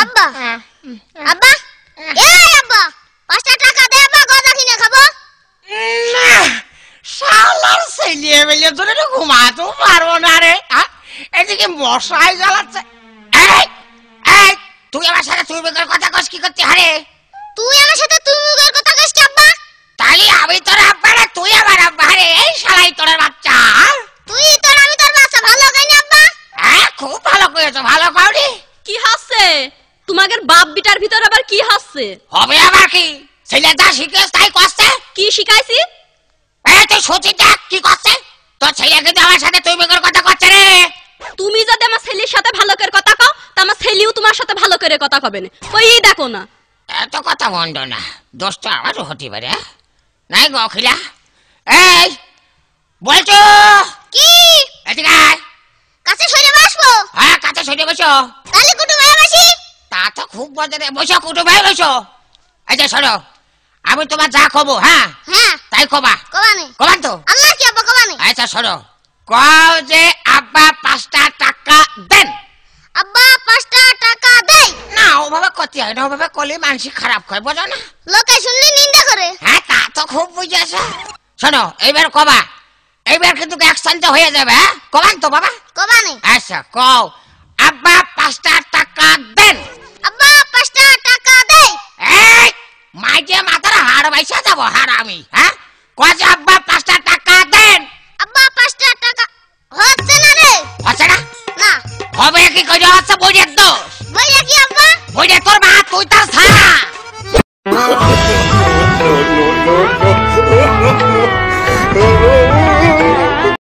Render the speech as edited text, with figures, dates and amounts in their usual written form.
আব্বা আব্বা এই আব্বা 5টা টাকা দে আব্বা গজা কিনে খাবো না শালার ছেলে বেলে ধরে তো ঘুমাতে পারবো না রে এদিকে মশাই জ্বালাচ্ছে এই এই তুই আমার সাথে তুই বেকার কথা কস কি করতে হারে তুই আমার সাথে তুই মুগের কথা কইস কি আব্বা তাই আমি তোর আব্বা না তুই আমার আব্বা রে এই শালাই তোর বাচ্চা তুই তোর আমি তোর বাচ্চা ভালো কইনি আব্বা খুব ভালো করেছো ভালো কাউরি কি হাসছে তোমাদের বাপ বিটার ভিতর আবার কি হাসছে হবে আবার কি ছেলে যা শিখেছ তাই করছে কি শিখাইছি এই তুই সচিটা কি করছে তোর ছেলে কিন্তু আমার সাথে তুই বেকার কথা করছে রে তুমি যদি আমার ছেলের সাথে ভালো করে কথা কও তা আমার ছেলেও তোমার সাথে ভালো করে কথা কবে না ওই দেখো না এত কথা বন্ধ না দোস্ত আমারও হতে পারে নাই গো খিলা এই বলছো কি এদিকে আয় কাছে সরে বসবো হ্যাঁ কাছে সরে বসো তালি কুটু ভাই বসি তা তো খুব বাজারে বসো কুটু ভাই বসো এই যে সরো আমি তোমার যা কব হ্যাঁ হ্যাঁ তাই কবা কবানে কবান তো আল্লাহ কি আব্বা কবানে আচ্ছা সরো কও যে আব্বা 5টা টাকা দেন আব্বা 5টা টাকা দেই না ওভাবে করতে হয় না ওভাবে করলে মানসিক খারাপ হয় বোঝো না লোকে শুনলে নিন্দা করে হ্যাঁ তা তো খুব বুঝেছো শোনো এইবার কবা এইবার কিন্তু অ্যাকশনটা হয়ে যাবে হ্যাঁ কবান তো বাবা কবানে আচ্ছা কও আব্বা 5টা টাকা দেন আব্বা 5টা টাকা দেই এই মাইজে মাথার হাড় বাইসা যাব হাড় আমি হ্যাঁ কয় যে আব্বা 5টা টাকা দেন আব্বা 5টা টাকা হচ্ছে না রে হচ্ছে না না হবে কি করে হচ্ছে বইয়ের দোষ বইয়া কি আব্বা বইয়ে তোর মা তুই তার ছাড়া